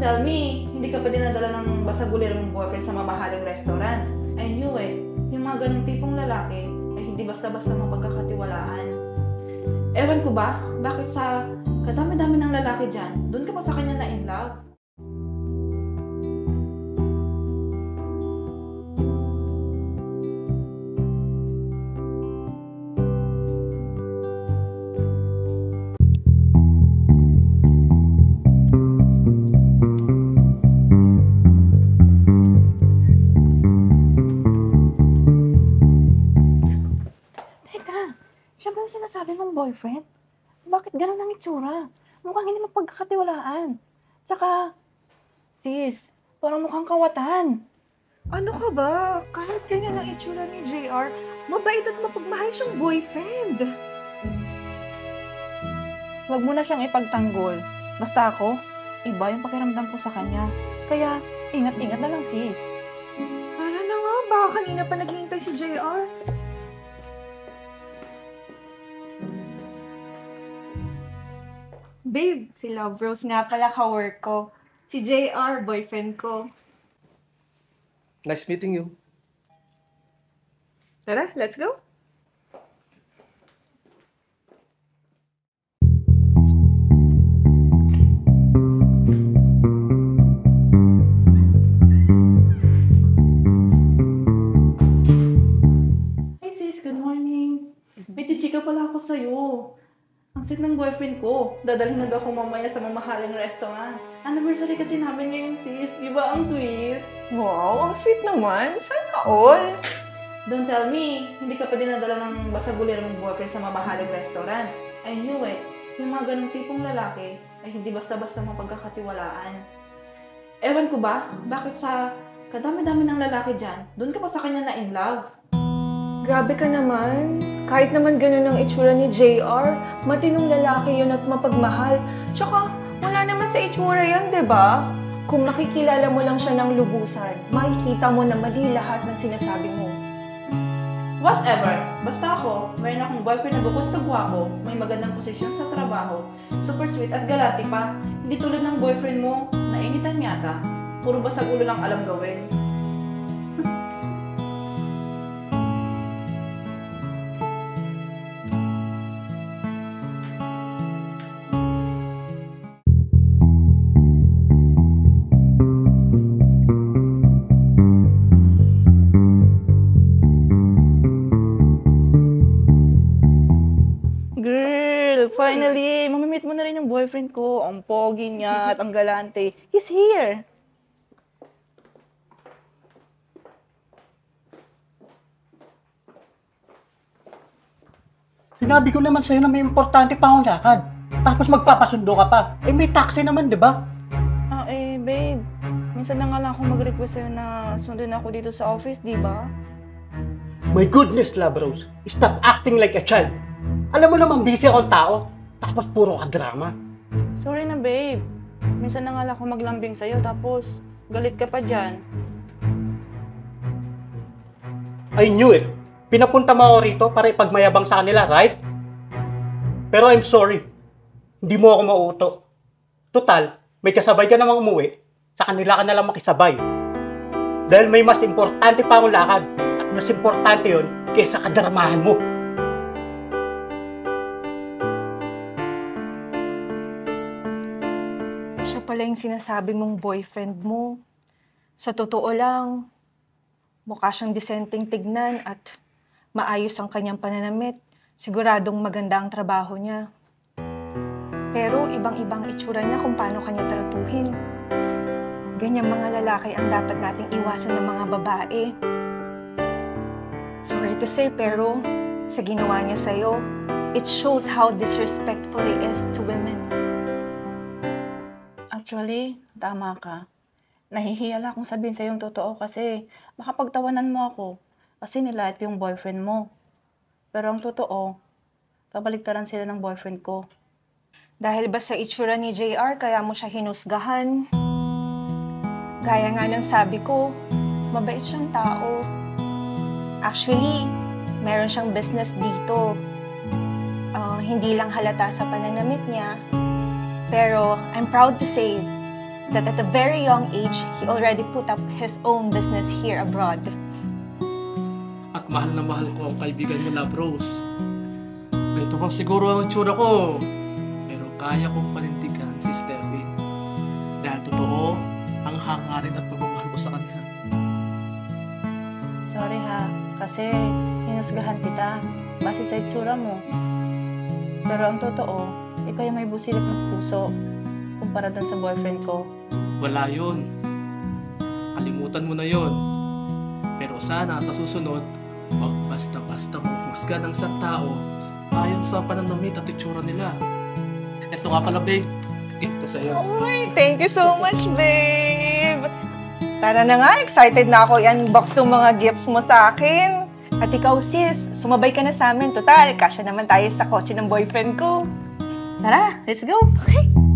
Don't tell me, hindi ka pa dinadala ng basagulero mong boyfriend sa mamahaling restaurant. I knew it. Yung mga ganong tipong lalaki ay hindi basta-basta mapagkakatiwalaan. Ewan ko ba, bakit sa kadami-dami ng lalaki dyan, doon ka pa sa kanya na in love? Siya ba yung sinasabi mong boyfriend? Bakit gano'n ang itsura? Mukhang hindi mapagkakatiwalaan. Tsaka, sis, parang mukhang kawatan. Ano ka ba? Kahit ganyan ang itsura ni JR, mabait at mapagmahal siyang boyfriend. Huwag mo na siyang ipagtanggol. Basta ako, iba yung pakiramdam ko sa kanya. Kaya, ingat-ingat na lang, sis. Para na nga, baka kanina pa naghihintay si JR. Babe, si Love Rose nga pala ka-work ko. Si JR, boyfriend ko. Nice meeting you. Tara, let's go. Hey sis, good morning. May chichika pala ako sa'yo. Ang sweet ng boyfriend ko. Dadalhin na daw ako mamaya sa mamahaling restaurant. Anniversary kasi namin ngayon, sis. Di ba ang sweet? Wow, ang sweet naman. Sana all. Don't tell me, hindi ka pa dinadala ng basagulero mong boyfriend sa mamahaling restaurant. I knew it. Yung mga ganong tipong lalaki ay hindi basta-basta mapagkakatiwalaan. Ewan ko ba, bakit sa kadami-dami ng lalaki dyan, doon ka pa sa kanya na in love? Grabe ka naman. Kahit naman ganun ang itsura ni JR, matinong lalaki yun at mapagmahal. Tsaka, wala naman sa itsura yan, di ba? Kung nakikilala mo lang siya ng lubusan, makikita mo na mali lahat ng sinasabi mo. Whatever. Basta ako, mayroon akong boyfriend na bukod sa gwapo, may magandang posisyon sa trabaho, super sweet at galati pa. Hindi tulad ng boyfriend mo, nainitan yata. Puro basag ulo lang alam gawin. Finally, mamimit mo na rin yung boyfriend ko. Ang pogi niya at ang galante. He's here. Sinabi ko naman sa'yo na may importante pa akong lakad. Tapos magpapasundo ka pa. Eh may taxi naman, di ba? Babe. Minsan na nga lang ako mag-request sa'yo na sundin ako dito sa office, di ba? My goodness, Love Rose. Stop acting like a child. Alam mo naman, busy akong tao. Tapos puro ka drama. Sorry na, babe. Minsan na nga lang ako maglambing sa'yo, tapos galit ka pa dyan. I knew it. Pinapunta mo ako rito para ipagmayabang sa kanila, right? Pero I'm sorry. Hindi mo ako mauto. Total, may kasabay ka namang umuwi. Sa kanila ka nalang makisabay. Dahil may mas importante pa akong lakad. At mas importante yun kaysa kadramahan mo. Siya pala yung sinasabi mong boyfriend mo. Sa totoo lang, mukha siyang disenteng tignan at maayos ang kanyang pananamit. Siguradong maganda ang trabaho niya. Pero ibang-ibang itsura niya kung paano kanya tratuhin. Ganyang mga lalaki ang dapat nating iwasan ng mga babae. Sorry to say, pero sa ginawa niya sa'yo, it shows how disrespectful he is to women. Actually, tama ka. Nahihiyala akong sabihin sa'yo yung totoo kasi makapagtawanan mo ako kasi nilait yung boyfriend mo. Pero ang totoo, kabaligtaran sila ng boyfriend ko. Dahil ba sa itsura ni JR kaya mo siya hinusgahan? Gaya nga ng sabi ko, mabait siyang tao. Actually, meron siyang business dito. Hindi lang halata sa pananamit niya. Pero I'm proud to say that at a very young age, he already put up his own business here abroad. At mahal na mahal ko ang kaibigan mo, Love Rose. Ito ko siguro ang itsura ko. Pero kaya kong panindigan si Steffi. Dahil totoo ang hangarin at pagmamahal ko sa kanya. Sorry ha, kasi hinusgahan kita base sa itsura mo. Pero ang totoo, ikaw yung may busilip ng puso kumpara dun sa boyfriend ko. Wala yun. Kalimutan mo na yun. Pero sana sa susunod, huwag basta-basta manghusga ng isang tao ayon sa pananamit at itsura nila. Ito nga pala, babe. Gift ko sa'yo. Uy, thank you so much, babe! Tara na nga, excited na ako i-unbox tong mga gifts mo sa akin. At ikaw, sis, sumabay ka na sa amin. Total, kasya naman tayo sa kotse ng boyfriend ko. Tara, let's go! Okay.